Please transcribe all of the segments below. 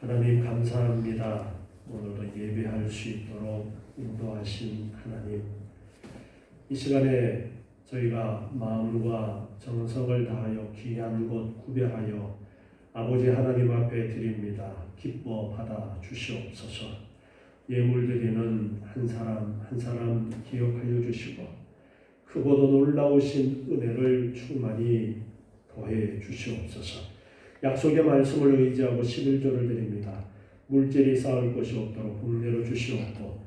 하나님 감사합니다. 오늘도 예배할 수 있도록 인도하신 하나님, 이 시간에 저희가 마음과 정성을 다하여 귀한 것 구별하여 아버지 하나님 앞에 드립니다. 기뻐 받아 주시옵소서. 예물 드리는 한 사람 한 사람 기억하여 주시고 크고도 놀라우신 은혜를 충만히 더해 주시옵소서. 약속의 말씀을 의지하고 11조를 드립니다. 물질이 쌓을 곳이 없도록 복내려 주시옵고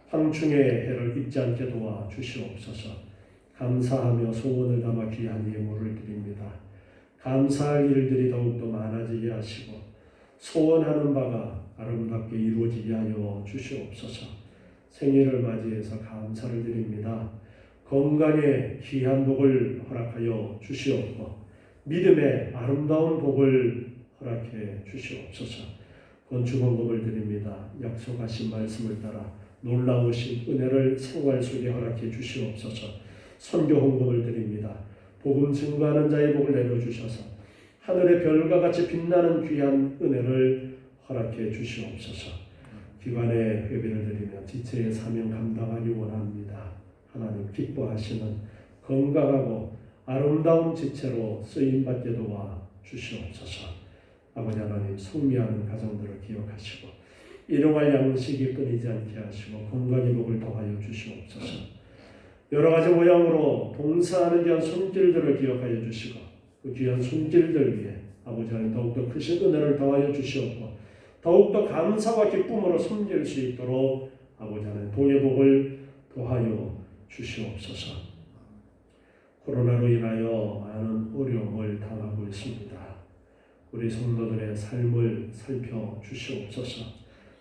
황충의 해를 입지 않게 도와 주시옵소서. 감사하며 소원을 담아 귀한 예물을 드립니다. 감사할 일들이 더욱더 많아지게 하시고 소원하는 바가 아름답게 이루어지게 하여 주시옵소서. 생일을 맞이해서 감사를 드립니다. 건강에 귀한 복을 허락하여 주시옵고 믿음의 아름다운 복을 허락해 주시옵소서. 건축헌금을 드립니다. 약속하신 말씀을 따라 놀라우신 은혜를 생활 속에 허락해 주시옵소서. 선교헌금을 드립니다. 복음 증거하는 자의 복을 내려주셔서 하늘의 별과 같이 빛나는 귀한 은혜를 허락해 주시옵소서. 기관의 회비를 드리며 지체의 사명 감당하기 원합니다. 하나님 기뻐하시는 건강하고 아름다운 지체로 쓰임받게 도와 주시옵소서. 아버지 하나님, 성미하는 가정들을 기억하시고 일용할 양식이 끊이지 않게 하시고 건강의 복을 더하여 주시옵소서. 여러 가지 모양으로 봉사하는 귀한 손길들을 기억하여 주시고 그 귀한 손길들 위해 아버지 하나님 더욱더 크신 은혜를 더하여 주시옵고 더욱더 감사와 기쁨으로 섬길 수 있도록 아버지 하나님 복의 복을 더하여 주시옵소서. 코로나로 인하여 많은 어려움을 당하고 있습니다. 우리 성도들의 삶을 살펴주시옵소서.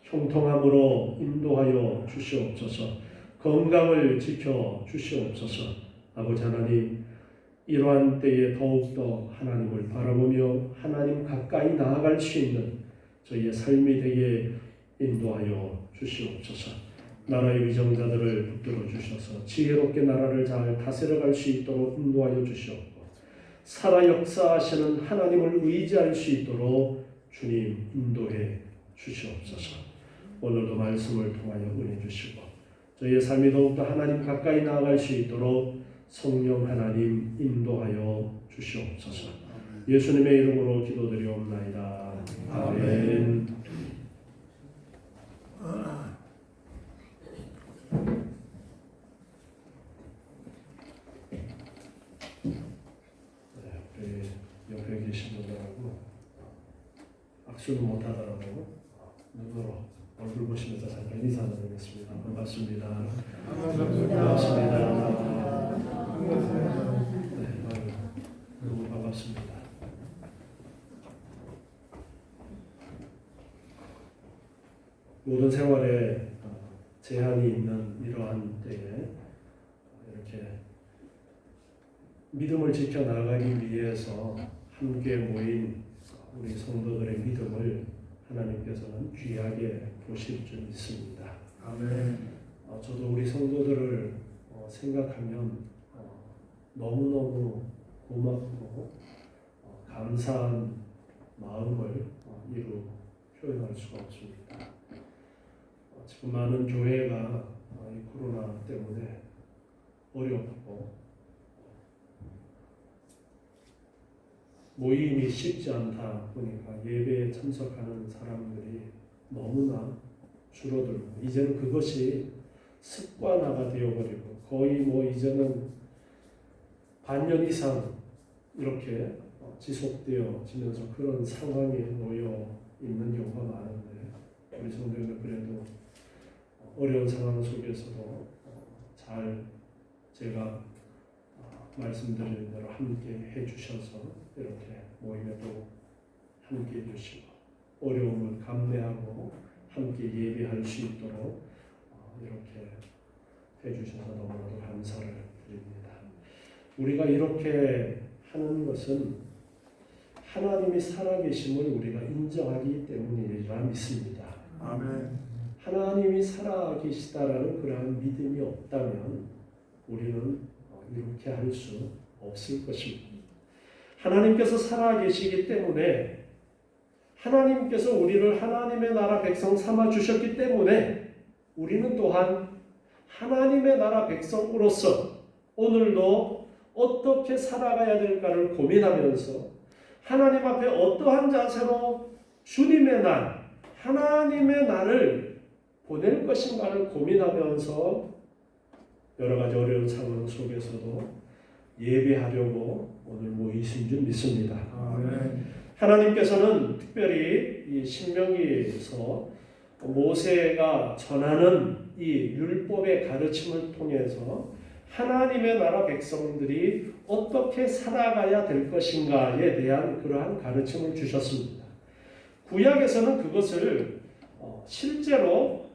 형통함으로 인도하여 주시옵소서. 건강을 지켜주시옵소서. 아버지 하나님, 이러한 때에 더욱더 하나님을 바라보며 하나님 가까이 나아갈 수 있는 저희의 삶이 되게 인도하여 주시옵소서. 나라의 위정자들을 붙들어 주셔서 지혜롭게 나라를 잘 다스려갈 수 있도록 인도하여 주시옵고 살아 역사하시는 하나님을 의지할 수 있도록 주님 인도해 주시옵소서. 오늘도 말씀을 통하여 은혜 주시고 저희의 삶이 더욱더 하나님 가까이 나아갈 수 있도록 성령 하나님 인도하여 주시옵소서. 예수님의 이름으로 기도드리옵나이다. 아멘. 옆에 계신 분들하고 악수는 못하더라도 눈으로 얼굴 보시면서 잠깐 인사 나누겠습니다. 반갑습니다. 반갑습니다. 너무 반갑습니다. 모든 생활에 제한이 있는 이러한 때에 이렇게 믿음을 지켜나가기 위해서 함께 모인 우리 성도들의 믿음을 하나님께서는 귀하게 보실 줄 믿습니다. 아멘. 저도 우리 성도들을 생각하면 너무너무 고맙고 감사한 마음을 이루 표현할 수가 없습니다. 지금 많은 교회가 이 코로나 때문에 어렵고 모임이 쉽지 않다 보니까 예배에 참석하는 사람들이 너무나 줄어들고 이제는 그것이 습관화가 되어버리고 거의 이제는 반년 이상 이렇게 지속되어지면서 그런 상황에 놓여 있는 경우가 많은데 우리 성도님들 그래도 어려운 상황 속에서도 잘 제가 말씀드린 대로 함께 해주셔서 이렇게 모임에도 함께 해주시고 어려움을 감내하고 함께 예배할 수 있도록 이렇게 해주셔서 너무나도 감사를 드립니다. 우리가 이렇게 하는 것은 하나님이 살아계심을 우리가 인정하기 때문이라 믿습니다. 아멘. 하나님이 살아계시다라는 그러한 믿음이 없다면 우리는 이렇게 할 수 없을 것입니다. 하나님께서 살아계시기 때문에 하나님께서 우리를 하나님의 나라 백성 삼아 주셨기 때문에 우리는 또한 하나님의 나라 백성으로서 오늘도 어떻게 살아가야 될까를 고민하면서 하나님 앞에 어떠한 자세로 주님의 날, 하나님의 날을 보낼 것인가를 고민하면서 여러 가지 어려운 상황 속에서도 예배하려고 오늘 모이신 줄 믿습니다. 하나님께서는 특별히 이 신명기에서 모세가 전하는 이 율법의 가르침을 통해서 하나님의 나라 백성들이 어떻게 살아가야 될 것인가에 대한 그러한 가르침을 주셨습니다. 구약에서는 그것을 실제로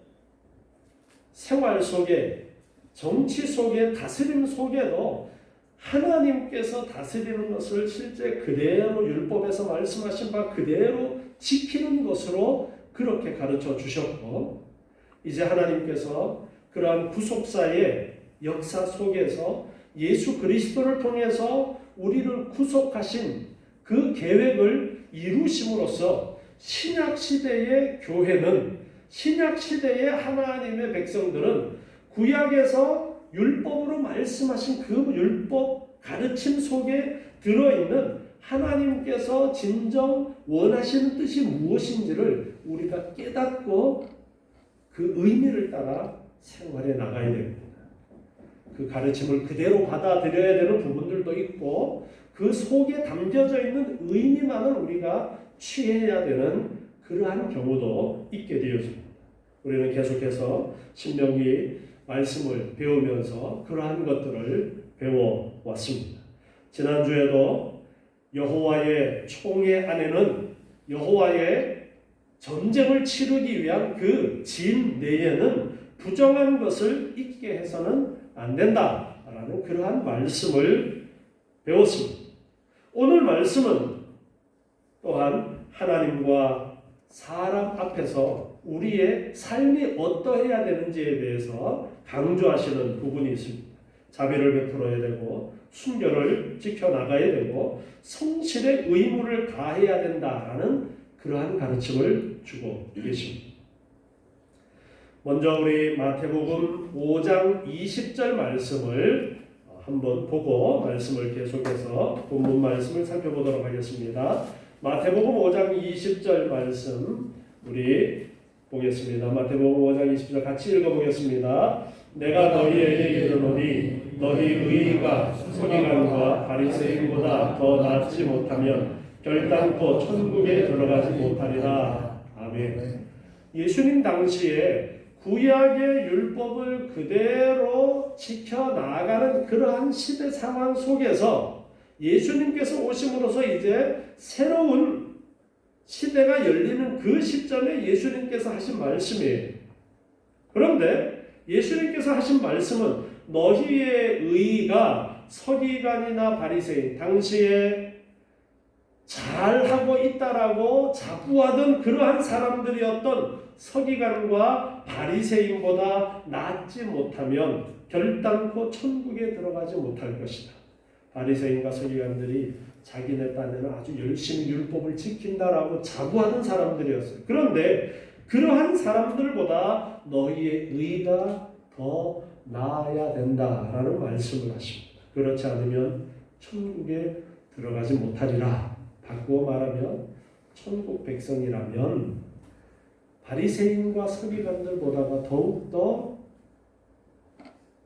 생활 속에, 정치 속에, 다스림 속에도 하나님께서 다스리는 것을 실제 그대로 율법에서 말씀하신 바 그대로 지키는 것으로 그렇게 가르쳐 주셨고, 이제 하나님께서 그러한 구속사의 역사 속에서 예수 그리스도를 통해서 우리를 구속하신 그 계획을 이루심으로써 신약시대의 교회는, 신약시대의 하나님의 백성들은 구약에서 율법으로 말씀하신 그 율법 가르침 속에 들어있는 하나님께서 진정 원하시는 뜻이 무엇인지를 우리가 깨닫고 그 의미를 따라 생활해 나가야 됩니다. 그 가르침을 그대로 받아들여야 되는 부분들도 있고 그 속에 담겨져 있는 의미만을 우리가 취해야 되는 그러한 경우도 있게 되어집니다. 우리는 계속해서 신명기 말씀을 배우면서 그러한 것들을 배워왔습니다. 지난주에도 여호와의 총회 안에는 여호와의 전쟁을 치르기 위한 그 진 내에는 부정한 것을 있게 해서는 안 된다라는 그러한 말씀을 배웠습니다. 오늘 말씀은 또한 하나님과 사람 앞에서 우리의 삶이 어떠해야 되는지에 대해서 강조하시는 부분이 있습니다. 자비를 베풀어야 되고 순결을 지켜나가야 되고 성실의 의무를 다해야 된다라는 그러한 가르침을 주고 계십니다. 먼저 우리 마태복음 5장 20절 말씀을 한번 보고 말씀을 계속해서 본문 말씀을 살펴보도록 하겠습니다. 마태복음 5장 20절 말씀 우리 보겠습니다. 마태복음 5장 20절 같이 읽어보겠습니다. 내가 너희에게 이르노니 너희 의의가 서기관과 바리새인보다 더 낫지 못하면 결단코 천국에 들어가지 못하리라. 아멘. 예수님 당시에 구약의 율법을 그대로 지켜나가는 그러한 시대 상황 속에서 예수님께서 오심으로써 이제 새로운 시대가 열리는 그 시점에 예수님께서 하신 말씀이에요. 그런데 예수님께서 하신 말씀은 너희의 의의가 서기관이나 바리새인, 당시에 잘하고 있다라고 자부하던 그러한 사람들이었던 서기관과 바리새인보다 낫지 못하면 결단코 천국에 들어가지 못할 것이다. 바리새인과 서기관들이 자기네 딴에는 아주 열심히 율법을 지킨다라고 자부하는 사람들이었어요. 그런데 그러한 사람들보다 너희의 의가 더 나아야 된다라는 말씀을 하십니다. 그렇지 않으면 천국에 들어가지 못하리라. 바꾸어 말하면 천국 백성이라면 바리새인과 서기관들보다가 더욱더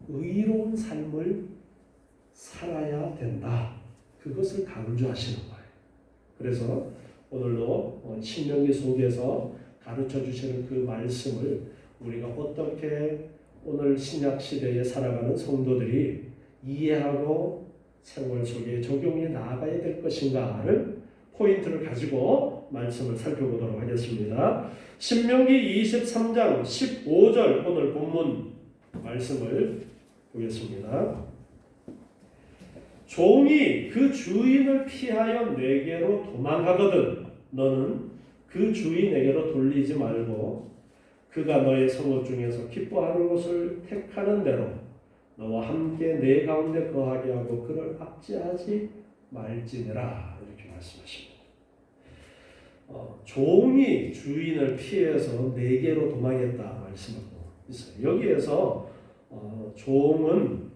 의로운 삶을 살아야 된다. 그것을 강조하시는 거예요. 그래서 오늘도 신명기 속에서 가르쳐 주시는 그 말씀을 우리가 어떻게 오늘 신약 시대에 살아가는 성도들이 이해하고 생활 속에 적용해 나아가야 될 것인가를 포인트를 가지고 말씀을 살펴보도록 하겠습니다. 신명기 23장 15절 오늘 본문 말씀을 보겠습니다. 종이 그 주인을 피하여 내게로 도망가거든 너는 그 주인에게로 돌리지 말고 그가 너의 성읍 중에서 기뻐하는 것을 택하는 대로 너와 함께 내 가운데 거하게 하고 그를 압제하지 말지니라. 이렇게 말씀하십니다. 종이 주인을 피해서 내게로 도망했다 말씀하고 있어요. 여기에서 종은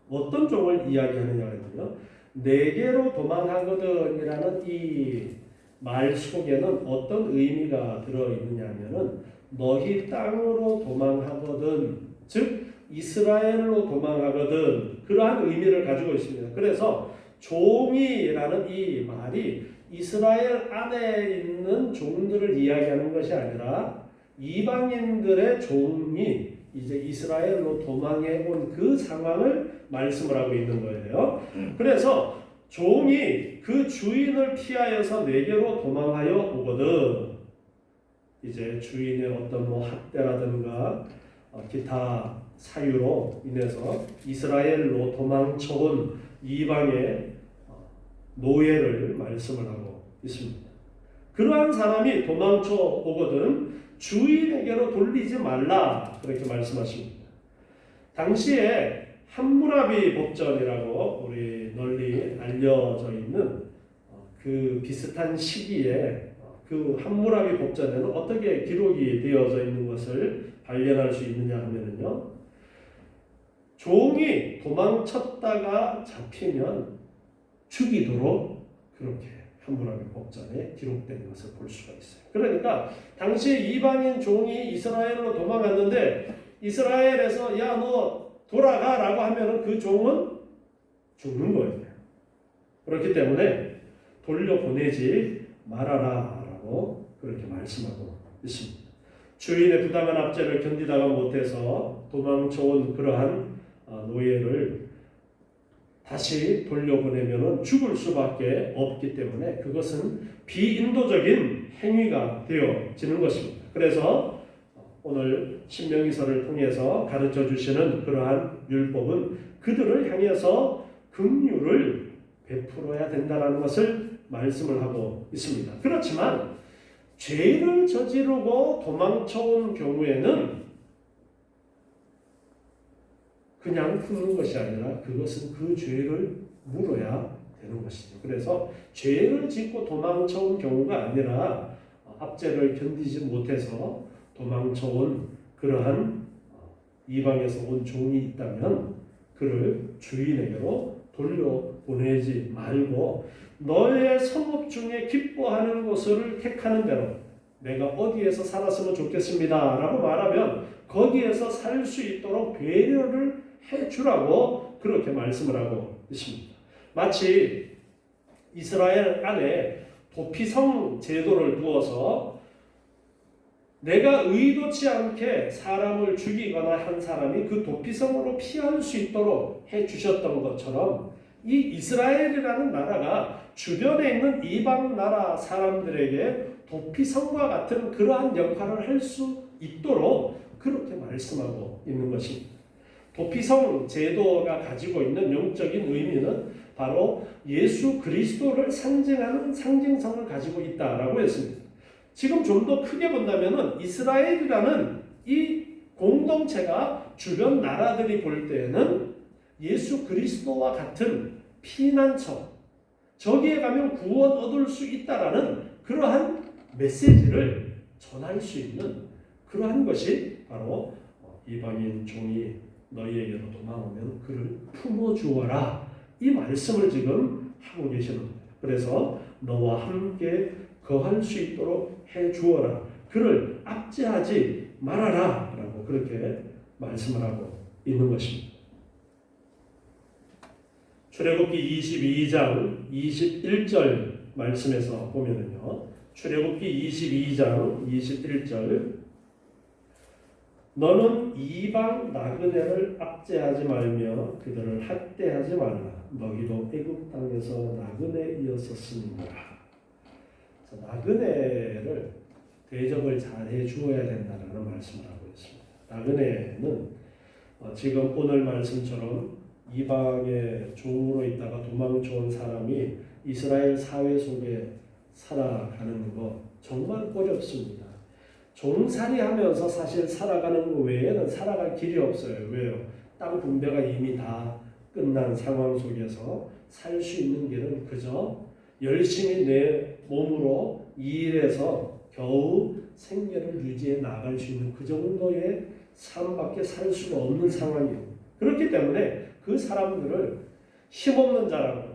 어떤 종을 이야기하느냐면요, 내게로 도망하거든이라는 이 말 속에는 어떤 의미가 들어있느냐면은 너희 땅으로 도망하거든, 즉 이스라엘로 도망하거든, 그러한 의미를 가지고 있습니다. 그래서 종이라는 이 말이 이스라엘 안에 있는 종들을 이야기하는 것이 아니라 이방인들의 종이 이제 이스라엘로 도망해 온 그 상황을 말씀을 하고 있는 거예요. 그래서 종이 그 주인을 피하여서 내게로 도망하여 오거든. 이제 주인의 어떤 학대라든가 기타 사유로 인해서 이스라엘로 도망쳐온 이방의 노예를 말씀을 하고 있습니다. 그러한 사람이 도망쳐 오거든 주인에게로 돌리지 말라, 그렇게 말씀하십니다. 당시에 함무라비 법전이라고 우리 널리 알려져 있는 그 비슷한 시기에 그 함무라비 법전에는 어떻게 기록이 되어져 있는 것을 발견할 수 있느냐 하면은요, 종이 도망쳤다가 잡히면 죽이도록 그렇게 함무라비 법전에 기록된 것을 볼 수가 있어요. 그러니까 당시에 이방인 종이 이스라엘로 도망갔는데 이스라엘에서 야 너 돌아가라고 하면은 그 종은 죽는 거예요. 그렇기 때문에 돌려보내지 말아라라고 그렇게 말씀하고 있습니다. 주인의 부당한 압제를 견디다가 못해서 도망쳐온 그러한 노예를 다시 돌려보내면 죽을 수밖에 없기 때문에 그것은 비인도적인 행위가 되어지는 것입니다. 그래서 오늘 신명기서를 통해서 가르쳐 주시는 그러한 율법은 그들을 향해서 긍휼을 베풀어야 된다는 것을 말씀을 하고 있습니다. 그렇지만 죄를 저지르고 도망쳐온 경우에는 그냥 푸는 것이 아니라 그것은 그 죄를 물어야 되는 것이죠. 그래서 죄를 짓고 도망쳐온 경우가 아니라 압제를 견디지 못해서 도망쳐온 그러한 이방에서 온 종이 있다면 그를 주인에게로 돌려보내지 말고 너의 성읍 중에 기뻐하는 곳을 택하는 대로 내가 어디에서 살았으면 좋겠습니다 라고 말하면 거기에서 살 수 있도록 배려를 해주라고 그렇게 말씀을 하고 있습니다. 마치 이스라엘 안에 도피성 제도를 두어서 내가 의도치 않게 사람을 죽이거나 한 사람이 그 도피성으로 피할 수 있도록 해주셨던 것처럼 이 이스라엘이라는 나라가 주변에 있는 이방 나라 사람들에게 도피성과 같은 그러한 역할을 할 수 있도록 그렇게 말씀하고 있는 것입니다. 도피성 제도가 가지고 있는 영적인 의미는 바로 예수 그리스도를 상징하는 상징성을 가지고 있다라고 했습니다. 지금 좀 더 크게 본다면 이스라엘이라는 이 공동체가 주변 나라들이 볼 때에는 예수 그리스도와 같은 피난처, 저기에 가면 구원 얻을 수 있다라는 그러한 메시지를 전할 수 있는 그러한 것이 바로 이방인 종이 너희에게로 도망오면 그를 품어주어라, 이 말씀을 지금 하고 계시는 거예요. 그래서 너와 함께 거할 수 있도록 해주어라, 그를 압제하지 말아라 라고 그렇게 말씀을 하고 있는 것입니다. 출애굽기 22장 21절 말씀에서 보면은요, 출애굽기 22장 21절 너는 이방 나그네를 압제하지 말며 그들을 학대하지 말라. 너희도 애굽 땅에서 나그네이었었으니라. 나그네를 대접을 잘 해주어야 된다는 말씀을 하고 있습니다. 나그네는 지금 오늘 말씀처럼 이방의 종으로 있다가 도망쳐온 사람이 이스라엘 사회 속에 살아가는 것 정말 어렵습니다. 종살이하면서 사실 살아가는 것 외에는 살아갈 길이 없어요. 왜요? 땅 분배가 이미 다 끝난 상황 속에서 살 수 있는 길은 그저 열심히 내 몸으로 이 일에서 겨우 생계를 유지해 나갈 수 있는 그 정도의 삶밖에 살 수가 없는 상황이에요. 그렇기 때문에 그 사람들을 힘없는 자라고,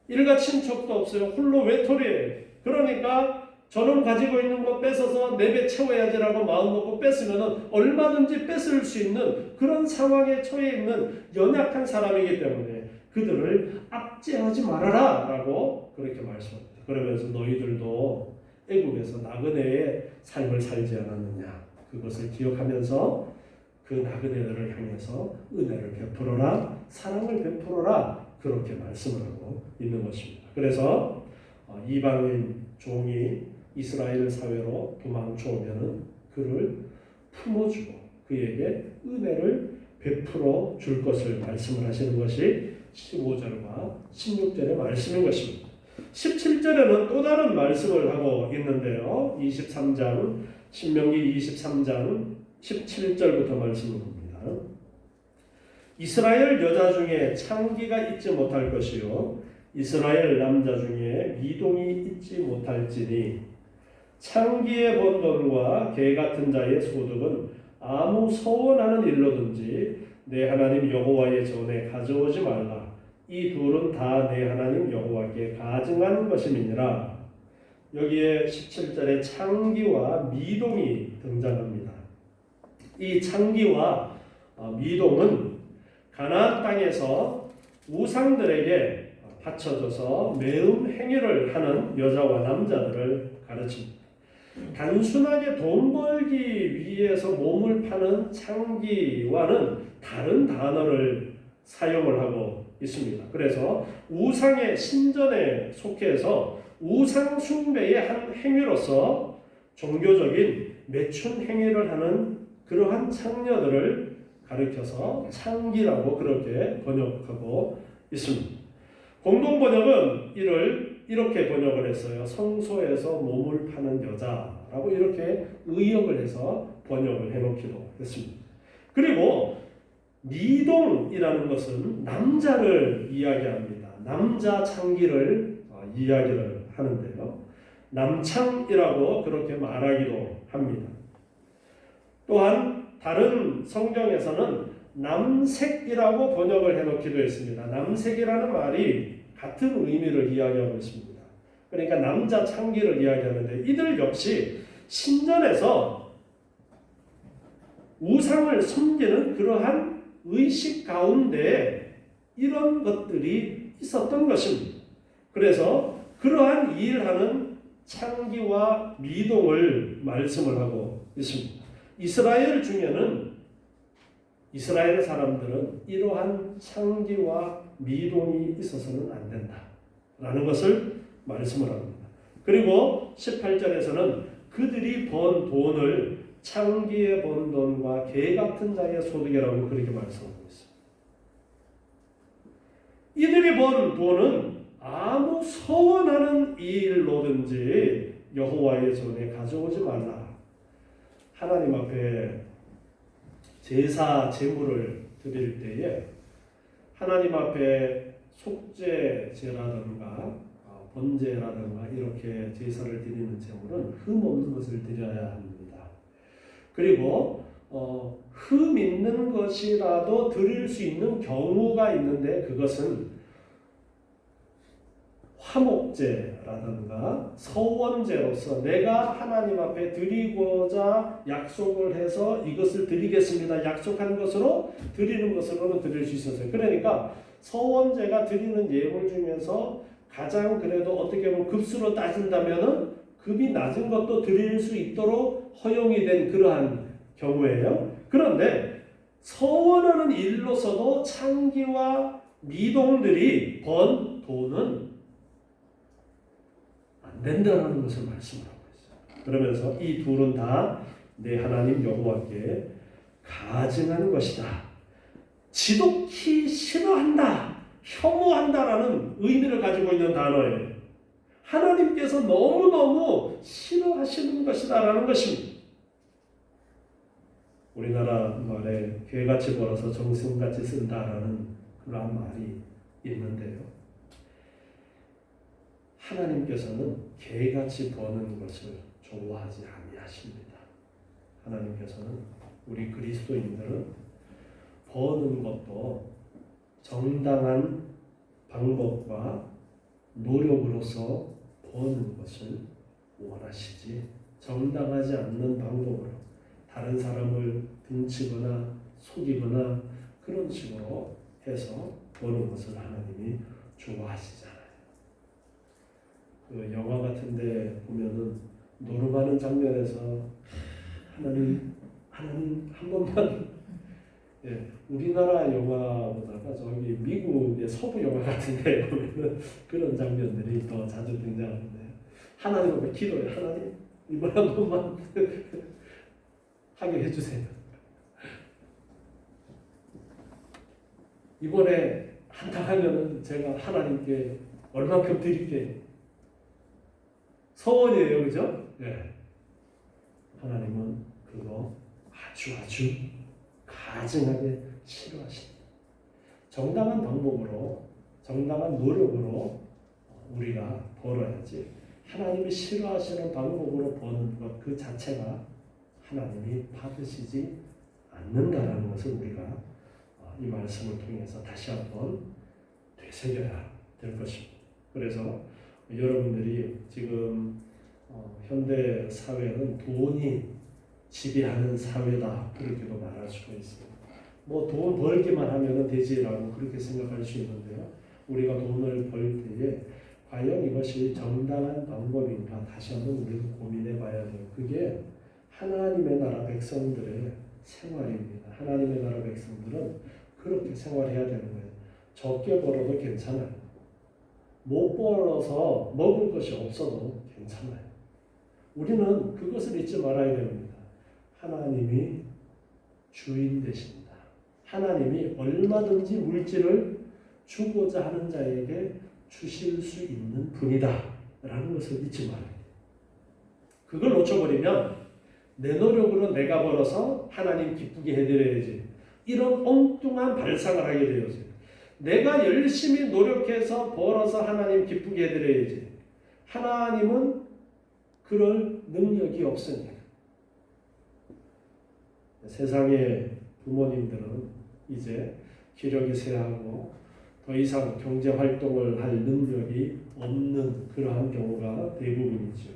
일가 친척도 없어요. 홀로 외톨이에요. 그러니까 저놈 가지고 있는 거 뺏어서 내 배 채워야지라고 마음먹고 뺏으면 얼마든지 뺏을 수 있는 그런 상황에 처해 있는 연약한 사람이기 때문에 그들을 압제하지 말아라 라고 그렇게 말씀합니다. 그러면서 너희들도 애국에서 나그네의 삶을 살지 않았느냐, 그것을 기억하면서 그 나그네들을 향해서 은혜를 베풀어라, 사랑을 베풀어라, 그렇게 말씀을 하고 있는 것입니다. 그래서 이방인 종이 이스라엘 사회로 도망쳐 오면은 그를 품어주고 그에게 은혜를 베풀어 줄 것을 말씀을 하시는 것이 15절과 16절의 말씀인 것입니다. 17절에는 또 다른 말씀을 하고 있는데요. 23장, 신명기 23장 17절부터 말씀을 봅니다. 이스라엘 여자 중에 창기가 있지 못할 것이요 이스라엘 남자 중에 미동이 있지 못할지니 창기의 번 돈과 개 같은 자의 소득은 아무 서원하는 일로든지 내 하나님 여호와의 전에 가져오지 말라. 이 둘은 다 내 하나님 여호와께 가증한 것임이니라. 여기에 17절에 창기와 미동이 등장합니다. 이 창기와 미동은 가나안 땅에서 우상들에게 바쳐져서 매음 행위를 하는 여자와 남자들을 가르칩니다. 단순하게 돈 벌기 위해서 몸을 파는 창기와는 다른 단어를 사용을 하고 있습니다. 그래서 우상의 신전에 속해서 우상 숭배의 한 행위로서 종교적인 매춘 행위를 하는 그러한 창녀들을 가리켜서 창기라고 그렇게 번역하고 있습니다. 공동 번역은 이를 이렇게 번역을 했어요. 성소에서 몸을 파는 여자라고 이렇게 의역을 해서 번역을 해놓기도 했습니다. 그리고 미동이라는 것은 남자를 이야기합니다. 남자 창기를 이야기를 하는데요. 남창이라고 그렇게 말하기도 합니다. 또한 다른 성경에서는 남색이라고 번역을 해놓기도 했습니다. 남색이라는 말이 같은 의미를 이야기하고 있습니다. 그러니까 남자 창기를 이야기하는데 이들 역시 신전에서 우상을 섬기는 그러한 의식 가운데 이런 것들이 있었던 것입니다. 그래서 그러한 일하는 창기와 미동을 말씀을 하고 있습니다. 이스라엘 중에는 이스라엘 사람들은 이러한 창기와 미동이 있어서는 안 된다라는 것을 말씀을 합니다. 그리고 18절에서는 그들이 번 돈을 창기의 번 돈과 개 같은 자의 소득이라고 그렇게 말씀하고 있습니다. 이들이 번 돈은 아무 서원하는 일로든지 여호와의 전에 가져오지 말라. 하나님 앞에 제사 제물을 드릴 때에 하나님 앞에 속죄제라든가 번제라든가 이렇게 제사를 드리는 제물은 흠 없는 것을 드려야 합니다. 그리고 흠 있는 것이라도 드릴 수 있는 경우가 있는데 그것은 화목제라든가 서원제로서 내가 하나님 앞에 드리고자 약속을 해서 이것을 드리겠습니다. 약속한 것으로 드리는 것으로는 드릴 수 있었어요. 그러니까 서원제가 드리는 예물 중에서 가장 그래도 어떻게 보면 급수로 따진다면은 급이 낮은 것도 드릴 수 있도록 허용이 된 그러한 경우예요. 그런데 서원하는 일로서도 창기와 미동들이 번 돈은 안 된다는 것을 말씀하고 있어요. 그러면서 이 둘은 다 내 하나님 여호와께 가증한 것이다. 지독히 싫어한다, 혐오한다라는 의미를 가지고 있는 단어예요. 하나님께서 너무너무 싫어하시는 것이다라는 것입니다. 우리나라 말에 개같이 벌어서 정승같이 쓴다라는 그런 말이 있는데요. 하나님께서는 개같이 버는 것을 좋아하지 아니하십니다. 하나님께서는 우리 그리스도인들은 버는 것도 정당한 방법과 노력으로서 버는 것을 원하시지, 정당하지 않는 방법으로 다른 사람을 등치거나 속이거나 그런 식으로 해서 버는 것을 하나님이 좋아하시잖아요. 그 영화 같은데 보면은 노름하는 장면에서 하나님 한 번만, 예, 우리나라 영화보다가 저기 미국의 서부 영화 같은데 보면은 그런 장면들이 더 자주 등장하는데, 하나님 앞에 기도해. 하나님 이번 한 번만 하게 해주세요. 이번에 한탕 하면은 제가 하나님께 얼마큼 드릴게. 소원이에요, 그죠? 네. 하나님은 그거 아주 가증하게 싫어하십니다. 정당한 방법으로, 정당한 노력으로 우리가 벌어야지, 하나님이 싫어하시는 방법으로 버는 것 그 자체가 하나님이 받으시지 않는다라는 것을 우리가 이 말씀을 통해서 다시 한번 되새겨야 될 것입니다. 그래서 여러분들이 지금 현대 사회는 돈이 지배하는 사회다, 그렇게도 말할 수가 있습니다. 뭐 돈 벌기만 하면 되지라고 그렇게 생각할 수 있는데요. 우리가 돈을 벌 때에 과연 이것이 정당한 방법인가 다시 한번 우리가 고민해 봐야 돼요. 그게 하나님의 나라 백성들의 생활입니다. 하나님의 나라 백성들은 그렇게 생활해야 되는 거예요. 적게 벌어도 괜찮아요. 못 벌어서 먹을 것이 없어도 괜찮아요. 우리는 그것을 잊지 말아야 됩니다. 하나님이 주인 되십니다. 하나님이 얼마든지 물질을 주고자 하는 자에게 주실 수 있는 분이다 라는 것을 잊지 말아야 돼요. 그걸 놓쳐버리면 내 노력으로 내가 벌어서 하나님 기쁘게 해드려야지, 이런 엉뚱한 발상을 하게 되어요. 내가 열심히 노력해서 벌어서 하나님 기쁘게 해드려야지. 하나님은 그럴 능력이 없으니까. 세상의 부모님들은 이제 기력이 쇠하고 더 이상 경제 활동을 할 능력이 없는 그러한 경우가 대부분이죠.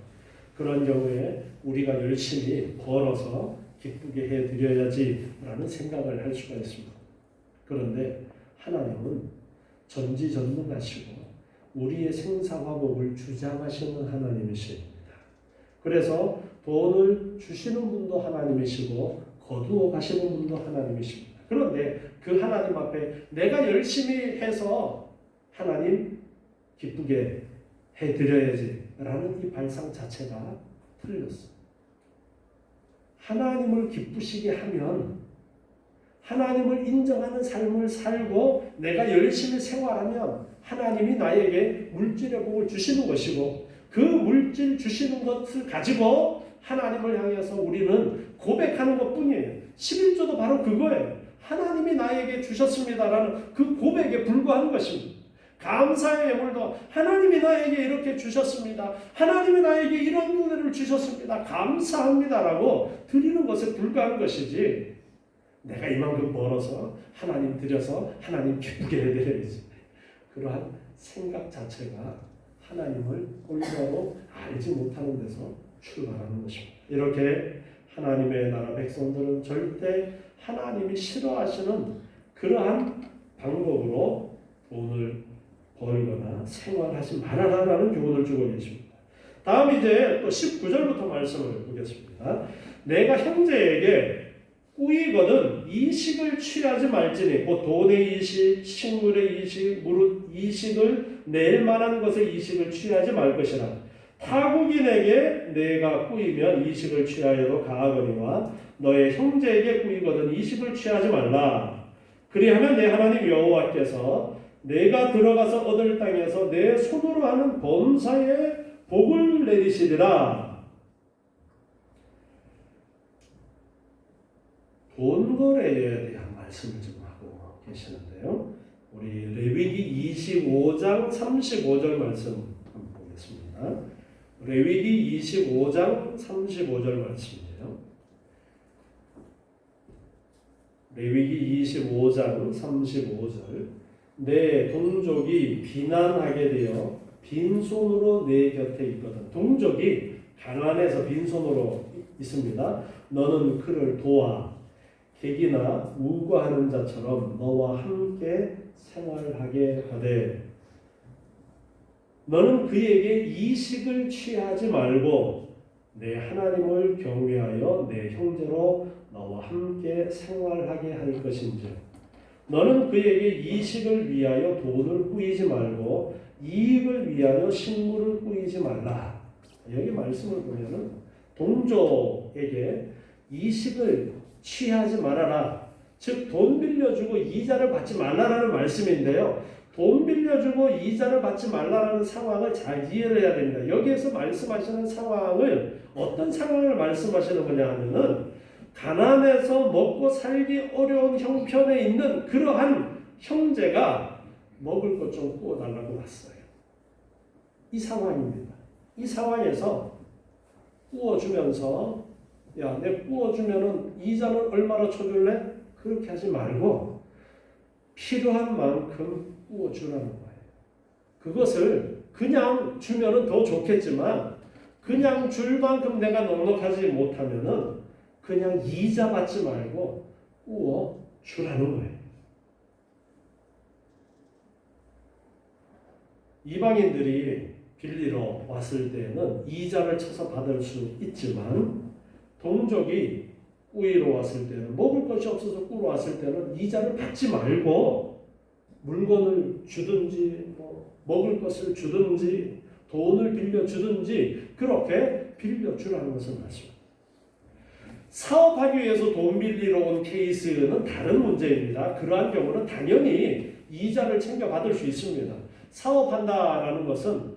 그런 경우에 우리가 열심히 벌어서 기쁘게 해드려야지라는 생각을 할 수가 있습니다. 그런데 하나님은 전지전능하시고 우리의 생사화복을 주장하시는 하나님이십니다. 그래서 돈을 주시는 분도 하나님이시고 거두어 가시는 분도 하나님이십니다. 그런데 그 하나님 앞에 내가 열심히 해서 하나님 기쁘게 해드려야지라는 이 발상 자체가 틀렸어요. 하나님을 기쁘시게 하면, 하나님을 인정하는 삶을 살고 내가 열심히 생활하면 하나님이 나에게 물질의 복을 주시는 것이고, 그 물질 주시는 것을 가지고 하나님을 향해서 우리는 고백하는 것뿐이에요. 11조도 바로 그거예요. 하나님이 나에게 주셨습니다라는 그 고백에 불과한 것입니다. 감사의 예물도 하나님이 나에게 이렇게 주셨습니다. 하나님이 나에게 이런 은혜를 주셨습니다. 감사합니다라고 드리는 것에 불과한 것이지, 내가 이만큼 벌어서 하나님 드려서 하나님 기쁘게 해드려야지, 그러한 생각 자체가 하나님을 올바로 알지 못하는 데서 출발하는 것입니다. 이렇게 하나님의 나라 백성들은 절대 하나님이 싫어하시는 그러한 방법으로 돈을 벌거나 생활하지 말아라라는 교훈을 주고 계십니다. 다음 이제 또 19절부터 말씀을 보겠습니다. 내가 형제에게 꾸이거든 이식을 취하지 말지니, 곧 돈의 이식, 식물의 이식, 무릇 이식을 낼 만한 것의 이식을 취하지 말 것이라. 타국인에게 내가 꾸이면 이식을 취하여도 가하거니와 너의 형제에게 꾸이거든 이식을 취하지 말라. 그리하면 내 하나님 여호와께서 내가 들어가서 얻을 땅에서 내 손으로 하는 범사에 복을 내리시리라. 돈 거래에 대한 말씀을 좀 하고 계시는데요. 우리 레위기 25장 35절 말씀 한번 보겠습니다. 레위기 25장 35절 말씀이에요. 레위기 25장 35절. 내 동족이 비난하게 되어 빈손으로 내 곁에 있거든. 동족이 가난해서 빈손으로 있습니다. 너는 그를 도와 객이나 우거하는 자처럼 너와 함께 생활하게 하되 너는 그에게 이식을 취하지 말고 내 하나님을 경외하여 내 형제로 너와 함께 생활하게 할 것인지 너는 그에게 이식을 위하여 돈을 꾸이지 말고 이익을 위하여 식물을 꾸이지 말라. 여기 말씀을 보면은 동족에게 이식을 취하지 말아라. 즉 돈 빌려주고 이자를 받지 말라라는 말씀인데요. 돈 빌려주고 이자를 받지 말라라는 상황을 잘 이해를 해야 됩니다. 여기에서 말씀하시는 상황을 어떤 상황을 말씀하시는 거냐 하면은 가난해서 먹고 살기 어려운 형편에 있는 그러한 형제가 먹을 것 좀 구워달라고 왔어요. 이 상황입니다. 이 상황에서 구워주면서 야, 내 구워주면은 이자는 얼마나 쳐줄래? 그렇게 하지 말고 필요한 만큼 구워주라는 거예요. 그것을 그냥 주면은 더 좋겠지만 그냥 줄 만큼 내가 넉넉하지 못하면은 그냥 이자 받지 말고 구워주라는 거예요. 이방인들이 빌리러 왔을 때는 이자를 쳐서 받을 수 있지만 동족이 꾸이러 왔을 때는 먹을 것이 없어서 꾸러 왔을 때는 이자를 받지 말고 물건을 주든지 먹을 것을 주든지 돈을 빌려주든지 그렇게 빌려주라는 것을 말씀합니다. 사업하기 위해서 돈 빌리러 온 케이스는 다른 문제입니다. 그러한 경우는 당연히 이자를 챙겨받을 수 있습니다. 사업한다라는 것은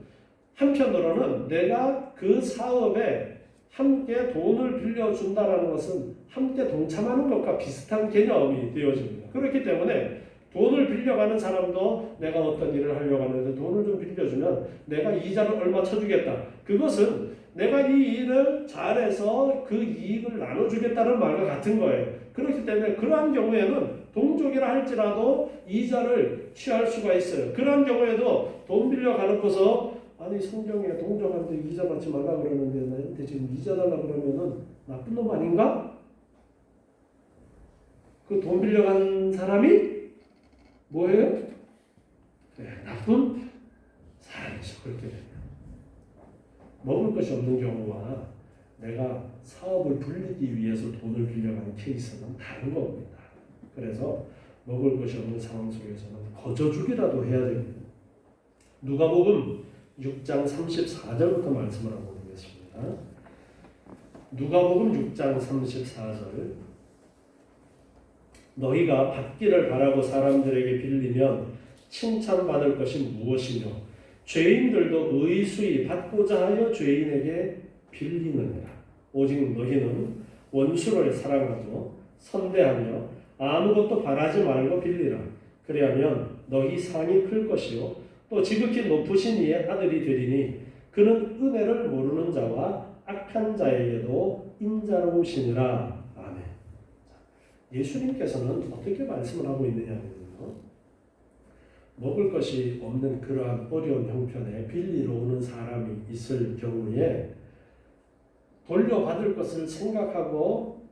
한편으로는 내가 그 사업에 함께 돈을 빌려준다라는 것은 함께 동참하는 것과 비슷한 개념이 되어집니다. 그렇기 때문에 돈을 빌려가는 사람도 내가 어떤 일을 하려고 하는데 돈을 좀 빌려주면 내가 이자를 얼마 쳐주겠다. 그것은 내가 이 일을 잘해서 그 이익을 나눠주겠다는 말과 같은 거예요. 그렇기 때문에 그러한 경우에는 동족이라 할지라도 이자를 취할 수가 있어요. 그러한 경우에도 돈 빌려가놓고서 아니 성경에 동족한테 이자 받지 말라 그러는데 나한테 지금 이자 달라 그러면은 나쁜 놈 아닌가? 그 돈 빌려간 사람이 뭐예요? 네, 나쁜 사람이죠. 그렇게 되면 먹을 것이 없는 경우와 내가 사업을 불리기 위해서 돈을 빌려가는 케이스는 다른 겁니다. 그래서 먹을 것이 없는 상황 속에서는 거저주기라도 해야 됩니다. 누가복음 6장 34절부터 말씀을 하고 보겠습니다. 누가복음 6장 34절 너희가 받기를 바라고 사람들에게 빌리면 칭찬받을 것이 무엇이며 죄인들도 의수히 받고자 하여 죄인에게 빌리느니라. 오직 너희는 원수를 사랑하고 선대하며 아무것도 바라지 말고 빌리라. 그리하면 너희 상이 클 것이요 또 지극히 높으신 이의 아들이 되리니 그는 은혜를 모르는 자와 악한 자에게도 인자로우시니라. 아멘. 예수님께서는 어떻게 말씀을 하고 있느냐면요. 먹을 것이 없는 그러한 어려운 형편에 빌리러 오는 사람이 있을 경우에 돌려받을 것을 생각하고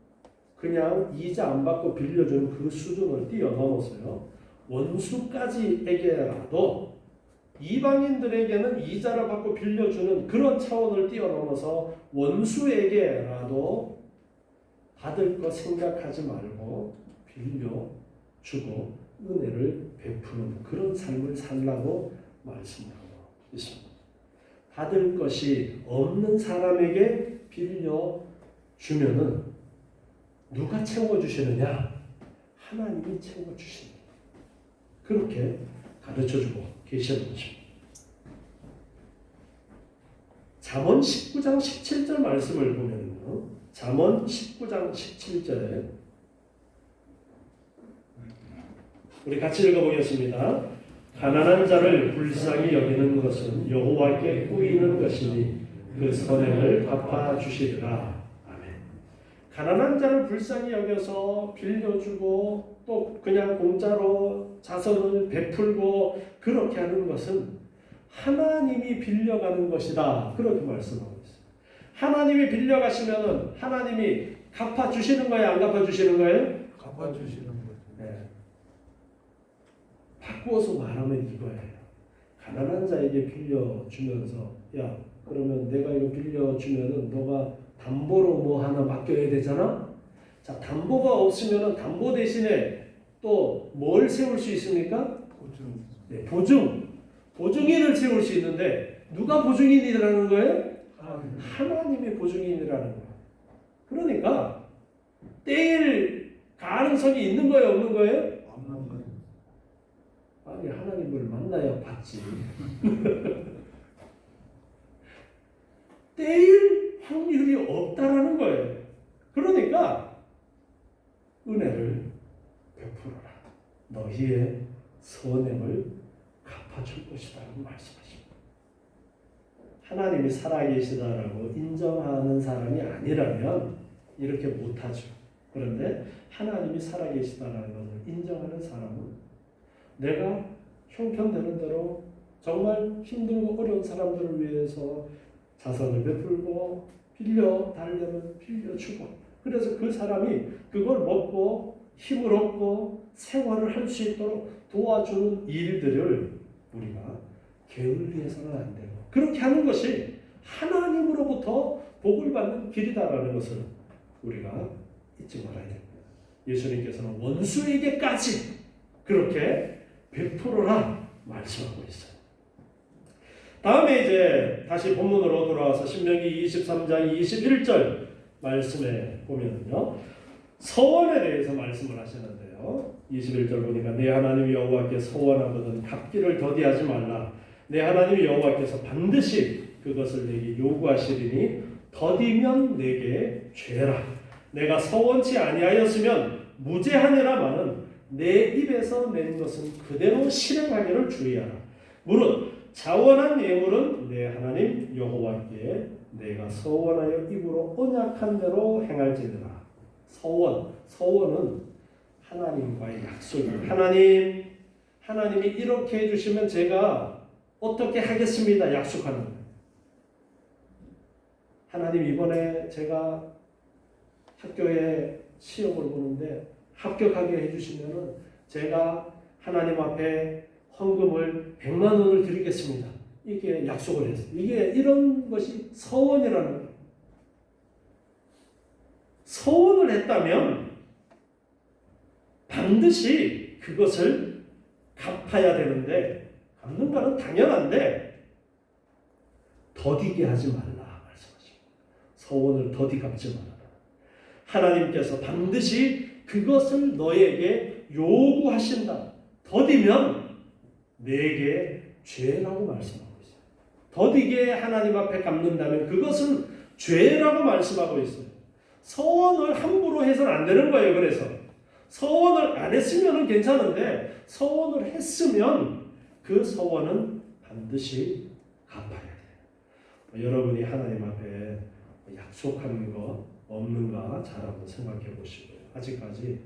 그냥 이자 안 받고 빌려주는 그 수준을 뛰어넘어서요. 원수까지에게라도 이방인들에게는 이자를 받고 빌려주는 그런 차원을 뛰어넘어서 원수에게라도 받을 것 생각하지 말고 빌려주고 은혜를 베푸는 그런 삶을 살라고 말씀하고 있습니다. 받을 것이 없는 사람에게 빌려주면은 누가 채워주시느냐? 하나님이 채워주십니다. 그렇게 가르쳐주고 계시는 것입니다. 잠언 19장 17절 말씀을 보면요. 잠언 19장 17절에 우리 같이 읽어보겠습니다. 가난한 자를 불쌍히 여기는 것은 여호와께 꾸이는 것이니 그 선행을 갚아 주시리라. 아멘. 가난한 자를 불쌍히 여겨서 빌려주고 또 그냥 공짜로 자선을 베풀고 그렇게 하는 것은 하나님이 빌려가는 것이다. 그렇게 말씀하고 있어요. 하나님이 빌려가시면은 하나님이 갚아주시는 거예요? 안 갚아주시는 거예요? 갚아주시는 거죠. 네. 바꾸어서 말하면 이거예요. 가난한 자에게 빌려주면서 야 그러면 내가 이거 빌려주면은 너가 담보로 뭐 하나 맡겨야 되잖아? 자 담보가 없으면은 담보 대신에 또 뭘 세울 수 있습니까? 보증. 네, 보증인을 세울 수 있는데 누가 보증인이라는 거예요? 하나님이 보증인이라는 거예요. 그러니까 떼일 가능성이 있는 거예요, 없는 거예요? 없는 거예요. 아니 하나님을 만나야 받지. 떼일 확률이 없다라는 거예요. 그러니까 은혜를 베풀어라. 너희의 선행을 갚아줄 것이라고 말씀하십니다. 하나님이 살아계시다라고 인정하는 사람이 아니라면 이렇게 못하죠. 그런데 하나님이 살아계시다라는 것을 인정하는 사람은 내가 형편되는 대로 정말 힘들고 어려운 사람들을 위해서 자선을 베풀고 빌려 달려면 빌려주고 그래서 그 사람이 그걸 먹고 힘을 얻고 생활을 할 수 있도록 도와주는 일들을 우리가 게을리해서는 안 되고 그렇게 하는 것이 하나님으로부터 복을 받는 길이다라는 것을 우리가 잊지 말아야 됩니다. 예수님께서는 원수에게까지 그렇게 베풀어라 말씀하고 있어요. 다음에 이제 다시 본문으로 돌아와서 신명기 23장 21절 말씀에 보면요. 서원에 대해서 말씀을 하시는데요. 21절 보니까 내 하나님 여호와께 서원하거든 갚기를 더디하지 말라. 내 하나님 여호와께서 반드시 그것을 내게 요구하시리니 더디면 내게 죄라. 내가 서원치 아니하였으면 무죄하니라마는 내 입에서 낸 것은 그대로 실행하기를 주의하라. 무릇 자원한 예물은 내 하나님 여호와께 내가 서원하여 입으로 언약한 대로 행할지니라. 서원은 하나님과의 약속입니다. 하나님이 이렇게 해주시면 제가 어떻게 하겠습니다. 약속하는 거예요. 하나님 이번에 제가 학교에 시험을 보는데 합격하게 해주시면은 제가 하나님 앞에 헌금을 100만 원을 드리겠습니다. 이게 약속을 했어요. 이게 이런 것이 서원이라는 거예요. 서원을 했다면 반드시 그것을 갚아야 되는데 갚는 거는 당연한데 더디게 하지 말라 말씀하십니다. 서원을 더디 갚지 말라. 하나님께서 반드시 그것을 너에게 요구하신다. 더디면 내게 죄라고 말씀하고 있어요. 더디게 하나님 앞에 갚는다면 그것은 죄라고 말씀하고 있어요. 서원을 함부로 해서는 안 되는 거예요. 그래서 서원을 안 했으면 괜찮은데 서원을 했으면 그 서원은 반드시 갚아야 돼요. 여러분이 하나님 앞에 약속한 거 없는가 잘 한번 생각해 보시고요. 아직까지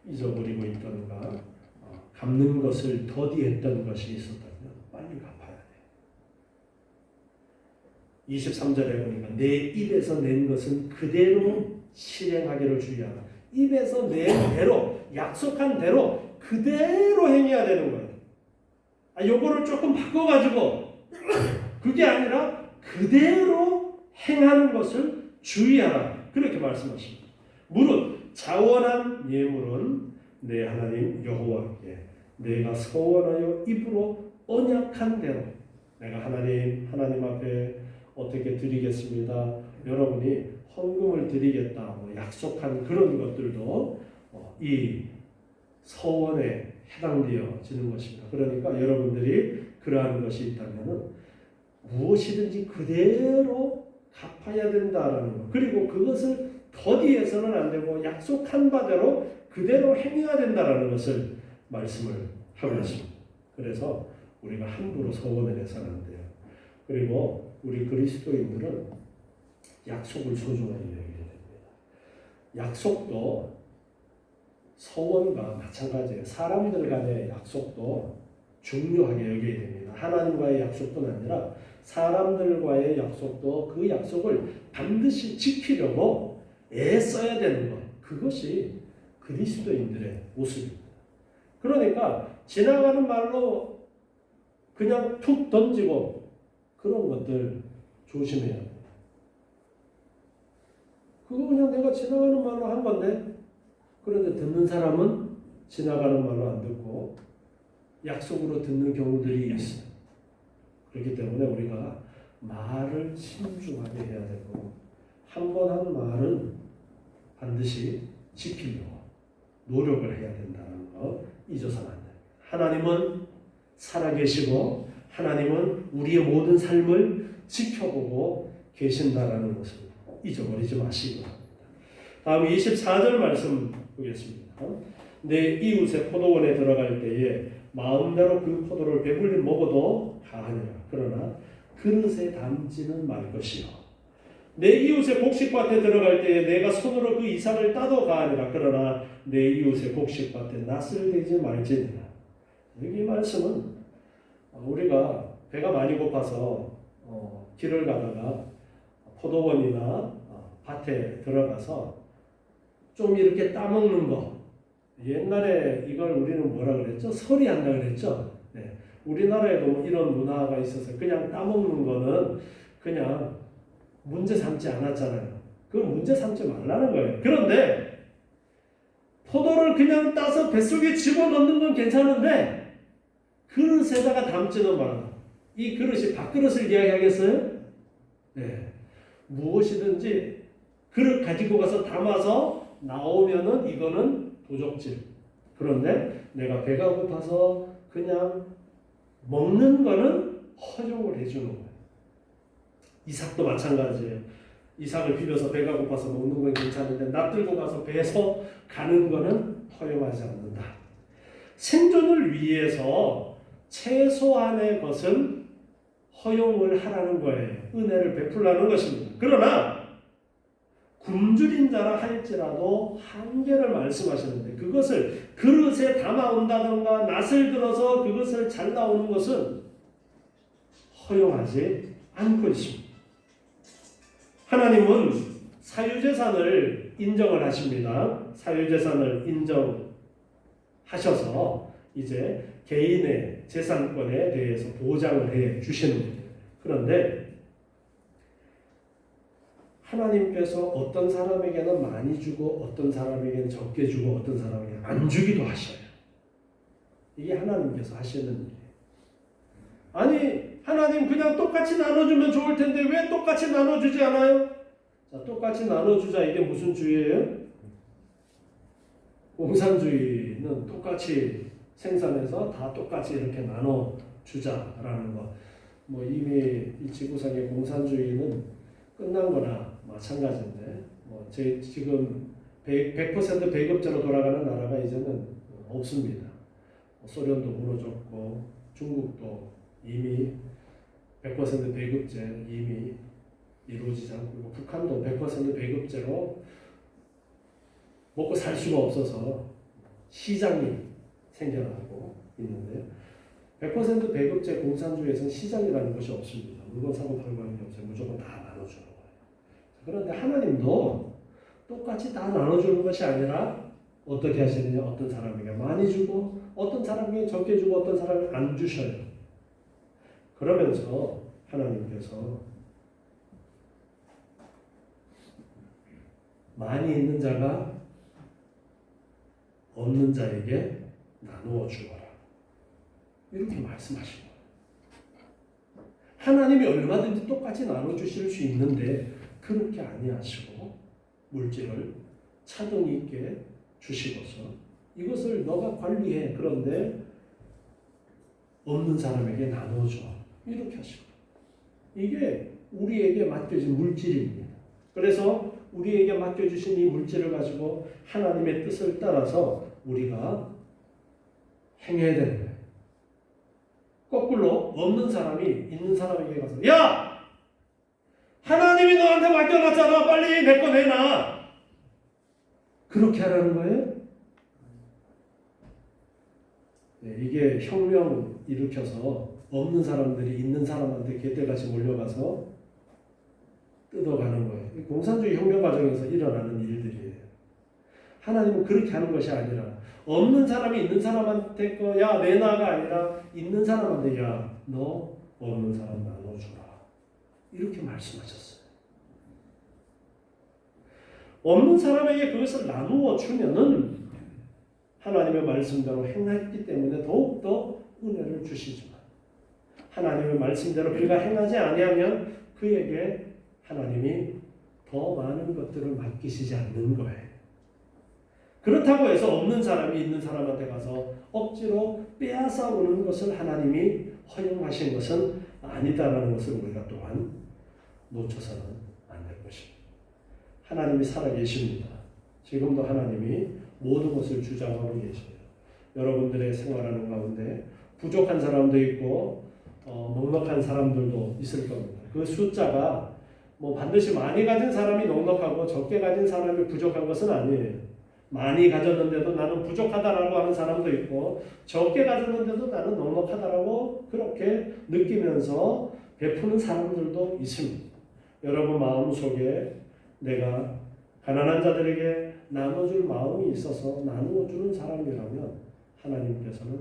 잊어버리고 있던가 갚는 것을 더디했던 것이 있었다면 빨리 갚아야 돼요. 23절에 보니까 내 입에서 낸 것은 그대로 실행하기를 주의하라. 입에서 낸 대로 약속한 대로 그대로 행해야 되는 거예요. 요거를 조금 바꿔가지고 그게 아니라 그대로 행하는 것을 주의하라. 그렇게 말씀하십니다. 무릇 자원한 예물은 내 하나님 여호와께 내가 서원하여 입으로 언약한 대로 내가 하나님 앞에 어떻게 드리겠습니다. 여러분이 헌금을 드리겠다 약속한 그런 것들도 이 서원에 해당되어지는 것입니다. 그러니까 여러분들이 그러한 것이 있다면 무엇이든지 그대로 갚아야 된다라는 것. 그리고 그것을 더디해서는 안 되고 약속한 바대로 그대로 행해야 된다라는 것을 말씀을 하고 있습니다. 그래서 우리가 함부로 서원을 해서는 안 돼요. 그리고 우리 그리스도인들은 약속을 소중하게 여겨야 됩니다. 약속도 서원과 마찬가지예요. 사람들 간의 약속도 중요하게 여겨야 됩니다. 하나님과의 약속뿐 아니라 사람들과의 약속도 그 약속을 반드시 지키려고 애써야 되는 것. 그것이 그리스도인들의 모습입니다. 그러니까 지나가는 말로 그냥 툭 던지고 그런 것들 조심해야 합니다. 그거 그냥 내가 지나가는 말로 한 건데, 그런데 듣는 사람은 지나가는 말로 안 듣고 약속으로 듣는 경우들이 있어요. 그렇기 때문에 우리가 말을 신중하게 해야 되고, 한 번 한 말은 반드시 지키려고 노력을 해야 된다는 거 잊어서는 안 됩니다. 하나님은 살아계시고 하나님은 우리의 모든 삶을 지켜보고 계신다라는 것을 잊어버리지 마시기 바랍니다. 다음 24절 말씀 보겠습니다. 내 이웃의 포도원에 들어갈 때에 마음대로 그 포도를 배불리 먹어도 가하니라. 그러나 그릇에 담지는 말 것이요. 내 이웃의 곡식밭에 들어갈 때에 내가 손으로 그 이삭을 따도 가하니라. 그러나 내 이웃의 곡식밭에 낫을 대지 말지니라. 여기 말씀은 우리가 배가 많이 고파서 길을 가다가 포도원이나 밭에 들어가서 좀 이렇게 따먹는 거, 옛날에 이걸 우리는 뭐라 그랬죠? 서리한다 그랬죠? 네. 우리나라에도 이런 문화가 있어서 그냥 따먹는 거는 그냥 문제 삼지 않았잖아요. 그건 문제 삼지 말라는 거예요. 그런데 포도를 그냥 따서 뱃속에 집어넣는 건 괜찮은데 그릇에다가 담지는 마라. 이 그릇이 밥그릇을 이야기하겠어요? 네. 무엇이든지 그릇 가지고 가서 담아서 나오면은 이거는 도적질. 그런데 내가 배가 고파서 그냥 먹는 거는 허용을 해주는 거예요. 이삭도 마찬가지예요. 이삭을 비벼서 배가 고파서 먹는 건 괜찮은데 납들고 가서 배에서 가는 거는 허용하지 않는다. 생존을 위해서 최소한의 것은 허용을 하라는 거예요. 은혜를 베풀라는 것입니다. 그러나 굶주린 자라 할지라도 한계를 말씀하시는데 그것을 그릇에 담아온다던가 낫을 들어서 그것을 잘 나오는 것은 허용하지 않고 있습니다. 하나님은 사유재산을 인정을 하십니다. 사유재산을 인정하셔서 이제 개인의 재산권에 대해서 보장을 해 주시는 거예요. 그런데 하나님께서 어떤 사람에게는 많이 주고 어떤 사람에게는 적게 주고 어떤 사람에게는 안 주기도 하셔요. 이게 하나님께서 하시는 일이에요. 아니 하나님 그냥 똑같이 나눠주면 좋을 텐데 왜 똑같이 나눠주지 않아요? 자, 똑같이 나눠주자 이게 무슨 주의예요? 공산주의는 똑같이 생산해서 다 똑같이 이렇게 나눠주자라는 거. 뭐 이미 이 지구상의 공산주의는 끝난 거나 마찬가지인데 지금 100% 배급제로 돌아가는 나라가 이제는 없습니다. 소련도 무너졌고 중국도 이미 100% 배급제 이미 이루어지지 않고 있고 북한도 100% 배급제로 먹고 살 수가 없어서 시장이 생겨나고 있는데 100% 배급제 공산주의에서는 시장이라는 것이 없습니다. 물건 사고 팔고 하는 게 없어요. 무조건 다 나눠주는 거예요. 그런데 하나님도 똑같이 다 나눠주는 것이 아니라 어떻게 하시느냐? 어떤 사람에게 많이 주고 어떤 사람에게 적게 주고 어떤 사람에게 안 주셔요. 그러면서 하나님께서 많이 있는 자가 없는 자에게 나누어 주어라. 이렇게 말씀하신 거예요. 하나님이 얼마든지 똑같이 나눠주실 수 있는데 그렇게 아니하시고 물질을 차등이 있게 주시고서 이것을 너가 관리해. 그런데 없는 사람에게 나눠줘. 이렇게 하시고 이게 우리에게 맡겨진 물질입니다. 그래서 우리에게 맡겨주신 이 물질을 가지고 하나님의 뜻을 따라서 우리가 행해야 되는 거예요. 거꾸로 없는 사람이 있는 사람에게 가서 야! 하나님이 너한테 맡겨놨잖아. 빨리 내 거 내놔. 그렇게 하라는 거예요? 네, 이게 혁명 일으켜서 없는 사람들이 있는 사람한테 개떼같이 몰려가서 뜯어가는 거예요. 공산주의 혁명 과정에서 일어나는 일들이에요. 하나님은 그렇게 하는 것이 아니라 없는 사람이 있는 사람한테 야 내놔가 아니라 있는 사람한테 야 너 없는 사람 나눠주라. 이렇게 말씀하셨어요. 없는 사람에게 그것을 나누어 주면은 하나님의 말씀대로 행했기 때문에 더욱더 은혜를 주시지만 하나님의 말씀대로 그가 행하지 아니하면 그에게 하나님이 더 많은 것들을 맡기시지 않는 거예요. 그렇다고 해서 없는 사람이 있는 사람한테 가서 억지로 빼앗아 오는 것을 하나님이 허용하신 것은 아니다라는 것을 우리가 또한 놓쳐서는 안 될 것입니다. 하나님이 살아계십니다. 지금도 하나님이 모든 것을 주장하고 계세요. 여러분들의 생활하는 가운데 부족한 사람도 있고 넉넉한 사람들도 있을 겁니다. 그 숫자가 뭐 반드시 많이 가진 사람이 넉넉하고 적게 가진 사람이 부족한 것은 아니에요. 많이 가졌는데도 나는 부족하다라고 하는 사람도 있고 적게 가졌는데도 나는 넉넉하다라고 그렇게 느끼면서 베푸는 사람들도 있습니다. 여러분 마음속에 내가 가난한 자들에게 나눠줄 마음이 있어서 나누어주는 사람이라면 하나님께서는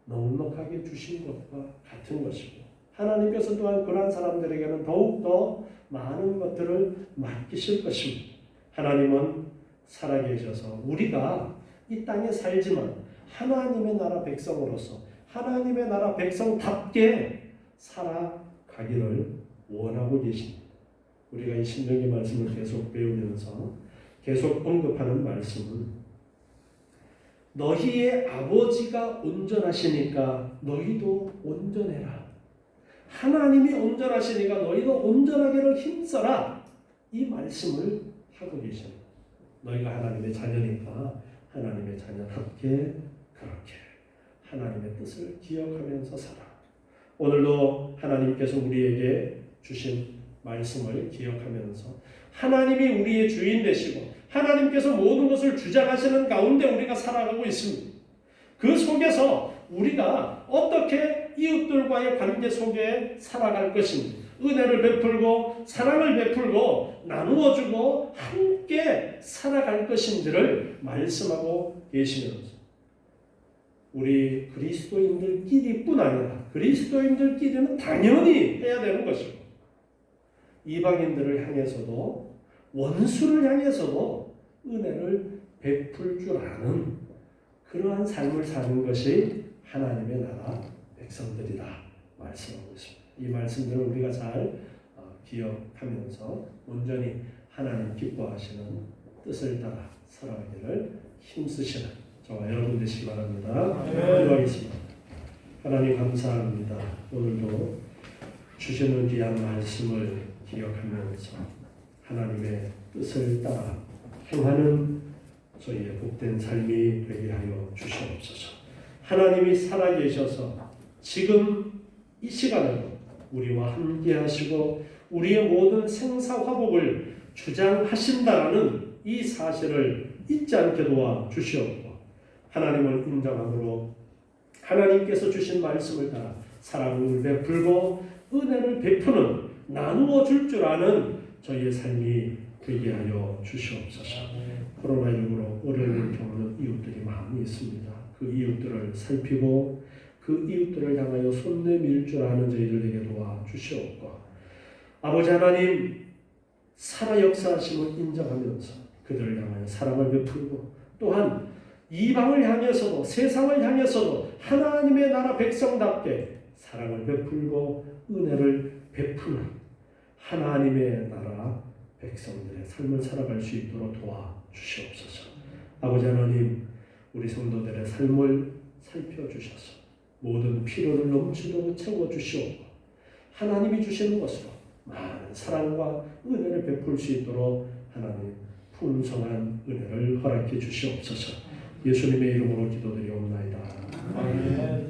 넉넉하게 주신 것과 같은 것이고 하나님께서 또한 그러한 사람들에게는 더욱더 많은 것들을 맡기실 것입니다. 하나님은 살아계셔서 우리가 이 땅에 살지만 하나님의 나라 백성으로서 하나님의 나라 백성답게 살아가기를 원하고 계십니다. 우리가 이 신명기 말씀을 계속 배우면서 계속 언급하는 말씀은 너희의 아버지가 온전하시니까 너희도 온전해라. 하나님이 온전하시니까 너희도 온전하기를 힘써라. 이 말씀을 하고 계십니다. 너희가 하나님의 자녀니까 하나님의 자녀답게 그렇게 하나님의 뜻을 기억하면서 살아. 오늘도 하나님께서 우리에게 주신 말씀을 기억하면서 하나님이 우리의 주인 되시고 하나님께서 모든 것을 주장하시는 가운데 우리가 살아가고 있습니다. 그 속에서 우리가 어떻게 이웃들과의 관계 속에 살아갈 것인지 은혜를 베풀고 사랑을 베풀고 나누어주고 함께 살아갈 것인지를 말씀하고 계시면서 우리 그리스도인들끼리뿐 아니라 그리스도인들끼리는 당연히 해야 되는 것이고 이방인들을 향해서도 원수를 향해서도 은혜를 베풀 줄 아는 그러한 삶을 사는 것이 하나님의 나라 백성들이다 말씀하고 있습니다. 이 말씀들을 우리가 잘 기억하면서 온전히 하나님 기뻐하시는 뜻을 따라 살아가기를 힘쓰시는 저와 여러분 되시기 바랍니다. 기도하겠습니다. 하나님 감사합니다. 오늘도 주시는 귀한 말씀을 기억하면서 하나님의 뜻을 따라 행하는 저희의 복된 삶이 되게 하여 주시옵소서. 하나님이 살아계셔서 지금 이 시간에도 우리와 함께 하시고 우리의 모든 생사화복을 주장하신다라는 이 사실을 잊지 않게 도와 주시옵고 하나님을 인정함으로 하나님께서 주신 말씀을 따라 사랑을 베풀고 은혜를 베푸는 나누어 줄 줄 아는 저희의 삶이 되게 하여 주시옵소서. 코로나19로 어려움을 겪는 이웃들이 많이 있습니다. 그 이웃들을 살피고 그 이웃들을 향하여 손 내밀 줄 아는 저희들 되게 도와 주시옵고 아버지 하나님 살아 역사하심을 인정하면서 그들을 향하여 사랑을 베풀고 또한 이방을 향해서도 세상을 향해서도 하나님의 나라 백성답게 사랑을 베풀고 은혜를 베푸는 하나님의 나라 백성들의 삶을 살아갈 수 있도록 도와주시옵소서. 아버지 하나님 우리 성도들의 삶을 살펴주셔서 모든 필요를 넘치도록 채워주시옵고 하나님이 주시는 것으로 많은 사랑과 은혜를 베풀 수 있도록 하나님 풍성한 은혜를 허락해 주시옵소서. 예수님의 이름으로 기도드리옵나이다. 아멘.